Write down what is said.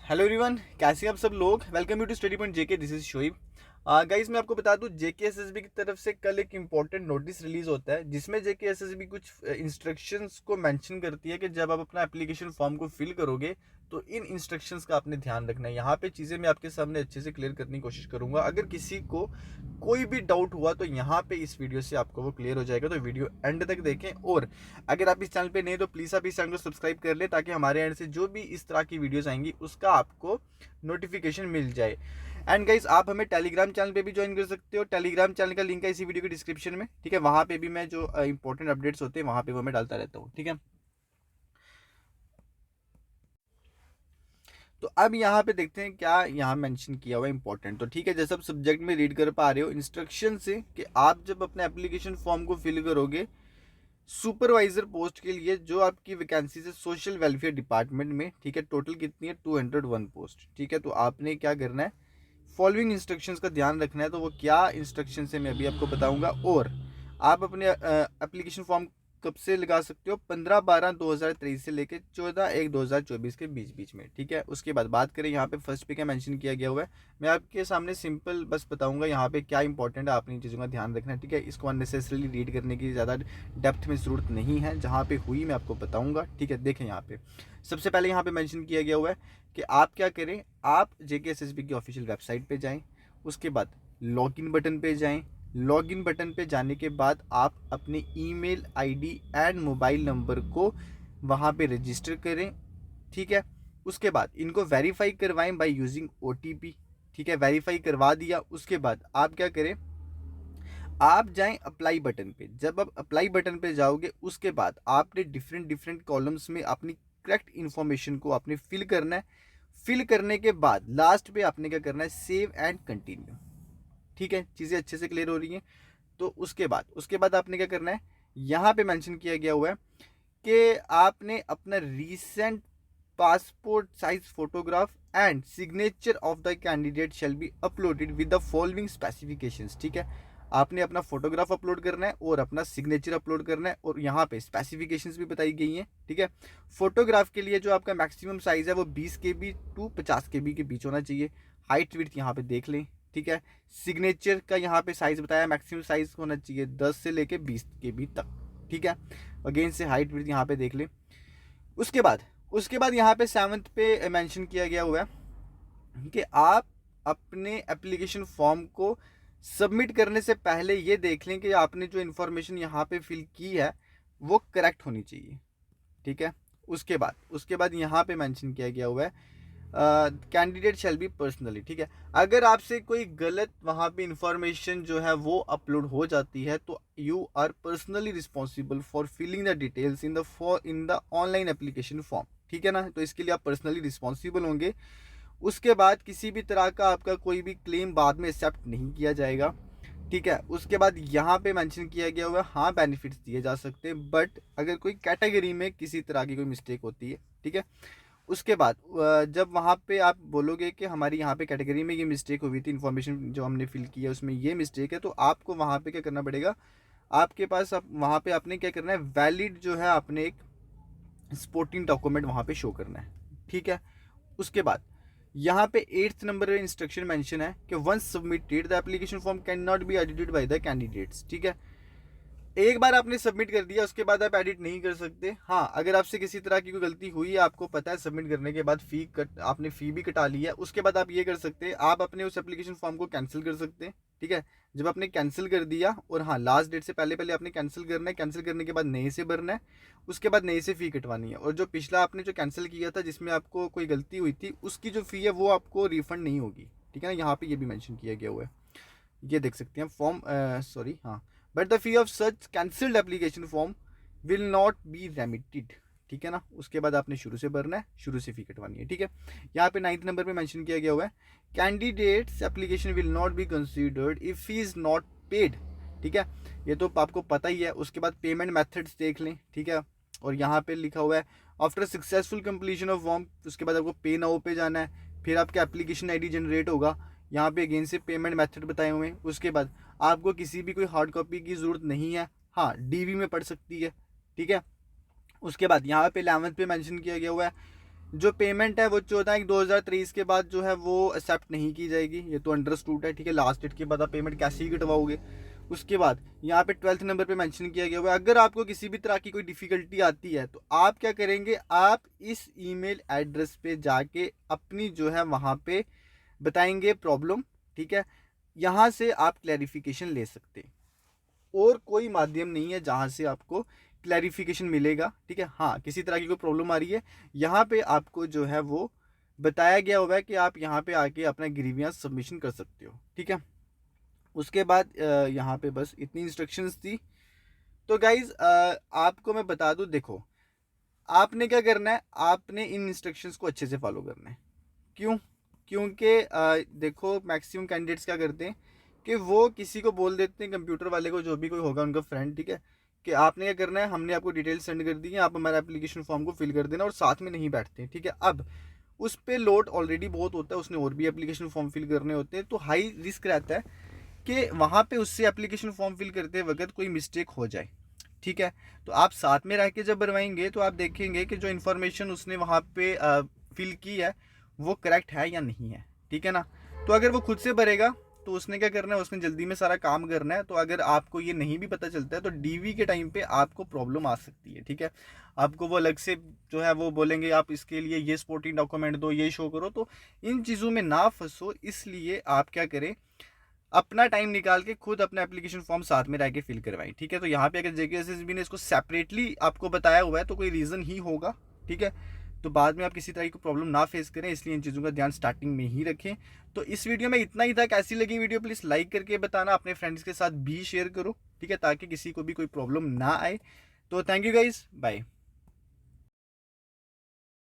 Hello everyone, कैसे हैं आप सब लोग। Welcome you to study point JK. This is Shoaib. Guys, मैं आपको बता दूं, जेके एसएसबी की तरफ से कल एक इंपॉर्टेंट नोटिस रिलीज होता है जिसमें जेके एसएसबी कुछ इंस्ट्रक्शंस को मेंशन करती है कि जब आप अपना एप्लीकेशन फॉर्म को फिल करोगे तो इन इंस्ट्रक्शंस का आपने ध्यान रखना है। यहाँ पे चीज़ें मैं आपके सामने अच्छे से क्लियर करने की कोशिश करूंगा। अगर किसी को कोई भी डाउट हुआ तो यहाँ पे इस वीडियो से आपको वो क्लियर हो जाएगा, तो वीडियो एंड तक देखें। और अगर आप इस चैनल पे नहीं तो प्लीज़ आप इस चैनल को सब्सक्राइब कर ले ताकि हमारे एंड से जो भी इस तरह की वीडियोस आएंगी उसका आपको नोटिफिकेशन मिल जाए। एंड गाइस, आप हमें टेलीग्राम चैनल पे भी ज्वाइन कर सकते हो। टेलीग्राम चैनल का लिंक है इसी वीडियो के डिस्क्रिप्शन में, ठीक है। वहाँ पे भी मैं जो इंपॉर्टेंट अपडेट्स होते हैं वहाँ पे वो मैं डालता रहता हूँ, ठीक है। तो अब यहाँ पे देखते हैं क्या यहाँ मेंशन किया हुआ है इंपॉर्टेंट। तो ठीक है, जैसे आप सब्जेक्ट में रीड कर पा रहे हो इंस्ट्रक्शन से कि आप जब अपने एप्लीकेशन फॉर्म को फिल करोगे सुपरवाइजर पोस्ट के लिए, जो आपकी वैकेंसी है सोशल वेलफेयर डिपार्टमेंट में, ठीक है, टोटल कितनी है 201 पोस्ट, ठीक है। तो आपने क्या करना है, फॉलोइंग इंस्ट्रक्शंस का ध्यान रखना है। तो वो क्या इंस्ट्रक्शंस है मैं अभी आपको बताऊंगा। और आप अपने एप्लीकेशन फॉर्म कब से लगा सकते हो, 15/12/2023 से लेकर 14/1/2024 के बीच बीच में, ठीक है। उसके बाद बात करें यहाँ पे फर्स्ट पे क्या मेंशन किया गया हुआ है, मैं आपके सामने सिंपल बस बताऊंगा यहाँ पे क्या इंपॉर्टेंट है, आपने इन चीज़ों का ध्यान रखना है, ठीक है। इसको अननेसेसरीली रीड करने की ज़्यादा डेप्थ में ज़रूरत नहीं है, जहाँ पे हुई मैं आपको बताऊंगा, ठीक है। देखें यहाँ पे सबसे पहले यहाँ पे मेंशन किया गया हुआ है कि आप क्या करें, आप जेकेएसएसबी की ऑफिशियल वेबसाइट पे जाएं, उसके बाद लॉगिन बटन पे जाएं। लॉगिन बटन पे जाने के बाद आप अपने email ID and mobile number को वहाँ पे रजिस्टर करें, ठीक है। उसके बाद इनको वेरीफाई करवाएं बाय यूजिंग ओटीपी, ठीक है। वेरीफाई करवा दिया, उसके बाद आप क्या करें, आप जाएं अप्लाई बटन पे। जब आप अप्लाई बटन पे जाओगे उसके बाद आपने डिफरेंट डिफरेंट कॉलम्स में अपनी करेक्ट इन्फॉर्मेशन को आपने फिल करना है। फिल करने के बाद लास्ट पे आपने क्या करना है, सेव एंड कंटिन्यू, ठीक है। चीज़ें अच्छे से क्लियर हो रही हैं। तो उसके बाद आपने क्या करना है, यहाँ पे मेंशन किया गया हुआ है कि आपने अपना recent passport size photograph and signature of the candidate shall be uploaded with the following specifications, ठीक है। आपने अपना फोटोग्राफ अपलोड करना है और अपना सिग्नेचर अपलोड करना है, और यहाँ पे स्पेसिफिकेशंस भी बताई गई हैं, ठीक है। फोटोग्राफ के लिए जो आपका मैक्सिमम साइज है वो 20 KB टू 50 KB के बीच होना चाहिए। हाइट विड्थ यहाँ पे देख लें, ठीक है। सिग्नेचर का यहाँ पे साइज बताया, मैक्सिमम साइज होना चाहिए 10 से लेके 20 KB तक, ठीक है। अगेन से हाइट विड्थ यहाँ पे देख लें। उसके बाद यहाँ पे 7th पे मेंशन किया गया हुआ है कि आप अपने एप्लीकेशन फॉर्म को सबमिट करने से पहले ये देख लें कि आपने जो इन्फॉर्मेशन यहाँ पे फिल की है वो करेक्ट होनी चाहिए, ठीक है। उसके बाद यहाँ पे मेंशन किया गया हुआ है कैंडिडेट शैल बी पर्सनली, ठीक है। अगर आपसे कोई गलत वहाँ पे इंफॉर्मेशन जो है वो अपलोड हो जाती है तो you are personally responsible for filling the details in the online application form, ठीक है ना। तो इसके लिए आप पर्सनली रिस्पॉन्सिबल होंगे। उसके बाद किसी भी तरह का आपका कोई भी क्लेम बाद में एक्सेप्ट नहीं किया जाएगा, ठीक है। उसके बाद यहाँ पे मेंशन किया गया हुआ है, हाँ बेनिफिट्स दिए जा सकते हैं बट अगर कोई कैटेगरी में किसी तरह की कोई मिस्टेक होती है, ठीक है। उसके बाद जब वहाँ पे आप बोलोगे कि हमारी यहाँ पे कैटेगरी में ये मिस्टेक हुई थी, इन्फॉर्मेशन जो हमने फिल की है उसमें ये मिस्टेक है, तो आपको वहाँ पे क्या करना पड़ेगा, आपके पास आप वहाँ पे आपने क्या करना है, वैलिड जो है आपने एक सपोर्टिंग डॉक्यूमेंट वहाँ पे शो करना है, ठीक है। उसके बाद यहाँ पे 8th नंबर पे इंस्ट्रक्शन मेंशन है कि once submitted the application form can not be edited by the candidates, ठीक है। एक बार आपने सबमिट कर दिया उसके बाद आप एडिट नहीं कर सकते। हाँ, अगर आपसे किसी तरह की कोई गलती हुई है, आपको पता है सबमिट करने के बाद आपने फ़ी भी कटा ली है, उसके बाद आप ये कर सकते हैं, आप अपने उस एप्लीकेशन फॉर्म को कैंसिल कर सकते हैं, ठीक है। जब आपने कैंसिल कर दिया, और हाँ लास्ट डेट से पहले पहले आपने कैंसिल करना है, कैंसिल करने के बाद नए से भरना है, उसके बाद नए से फ़ी कटवानी है, और जो पिछला आपने जो कैंसिल किया था जिसमें आपको कोई गलती हुई थी उसकी जो फ़ी है वो आपको रिफंड नहीं होगी, ठीक है ना। यहाँ पर ये भी मैंशन किया गया हुआ है, ये देख सकते हैं फॉर्म, सॉरी, हाँ, but the fee of such cancelled application form will not be remitted, ठीक है ना। उसके बाद आपने शुरू से भरना है, शुरू से फी कटवानी है, ठीक है। यहाँ पे 9th नंबर पे मेंशन किया गया हुआ है candidates application will not be considered if fee is not paid, ठीक है। ये तो आपको पता ही है। उसके बाद पेमेंट मेथड्स देख लें, ठीक है। और यहाँ पे लिखा हुआ है after successful completion of form, उसके बाद आपको पे नाउ पे जाना है, फिर आपका एप्लीकेशन आईडी जनरेट होगा, यहाँ पे अगेन से पेमेंट मेथड बताए हुए हैं। उसके बाद आपको किसी भी कोई हार्ड कॉपी की ज़रूरत नहीं है, हाँ डीवी में पड़ सकती है, ठीक है। उसके बाद यहाँ पे 11th पे मेंशन किया गया हुआ है जो पेमेंट है वो 14/1/2023 के बाद जो है वो एक्सेप्ट नहीं की जाएगी, ये तो अंडरस्टूड है, ठीक है। लास्ट डेट के बाद आप पेमेंट कैसे ही कटवाओगे। उसके बाद यहाँ पे 12th नंबर पे मेंशन किया गया हुआ है, अगर आपको किसी भी तरह की कोई डिफिकल्टी आती है तो आप क्या करेंगे, आप इस ईमेल एड्रेस पे जाके अपनी जो है वहाँ पे बताएंगे प्रॉब्लम, ठीक है। यहाँ से आप क्लैरिफिकेशन ले सकते हैं, और कोई माध्यम नहीं है जहाँ से आपको क्लैरिफिकेशन मिलेगा, ठीक है। हाँ, किसी तरह की कोई प्रॉब्लम आ रही है, यहाँ पे आपको जो है वो बताया गया हुआ है कि आप यहाँ पे आके अपना ग्रीवियंस सबमिशन कर सकते हो, ठीक है। उसके बाद यहाँ पे बस इतनी इंस्ट्रक्शंस थी। तो गाइज आपको मैं बता दूँ, देखो आपने क्या करना है, आपने इन इंस्ट्रक्शंस को अच्छे से फॉलो करना है। क्यों? क्योंकि देखो मैक्सिमम कैंडिडेट्स क्या करते हैं कि वो किसी को बोल देते हैं, कंप्यूटर वाले को, जो भी कोई होगा उनका फ्रेंड, ठीक है, कि आपने क्या करना है, हमने आपको डिटेल्स सेंड कर दी है, आप हमारा एप्लीकेशन फॉर्म को फिल कर देना, और साथ में नहीं बैठते, ठीक है। अब उस पर लोड ऑलरेडी बहुत होता है, उसने और भी एप्लीकेशन फॉर्म फिल करने होते हैं, तो हाई रिस्क रहता है कि वहाँ पे उससे एप्लीकेशन फॉर्म फिल करते वक्त कोई मिस्टेक हो जाए, ठीक है। तो आप साथ में रह के जब भरवाएंगे तो आप देखेंगे कि जो इन्फॉर्मेशन उसने वहाँ पे फिल की है वो करेक्ट है या नहीं है, ठीक है ना। तो अगर वो खुद से भरेगा तो उसने क्या करना है, उसने जल्दी में सारा काम करना है, तो अगर आपको ये नहीं भी पता चलता है तो डीवी के टाइम पे आपको प्रॉब्लम आ सकती है, ठीक है। आपको वो अलग से जो है वो बोलेंगे आप इसके लिए ये सपोर्टिंग डॉक्यूमेंट दो, ये शो करो, तो इन चीज़ों में ना फंसो, इसलिए आप क्या करें, अपना टाइम निकाल के खुद अपना एप्लीकेशन फॉर्म साथ में रह के फिल करवाएं, ठीक है। तो यहाँ पे अगर जेकेएसएसबी ने इसको सेपरेटली आपको बताया हुआ है तो कोई रीज़न ही होगा, ठीक है। तो बाद में आप किसी तरह की प्रॉब्लम ना फेस करें, इसलिए इन चीज़ों का ध्यान स्टार्टिंग में ही रखें। तो इस वीडियो में इतना ही था। कैसी लगी वीडियो प्लीज़ लाइक करके बताना, अपने फ्रेंड्स के साथ भी शेयर करो, ठीक है, ताकि किसी को भी कोई प्रॉब्लम ना आए। तो थैंक यू गाइज, बाय।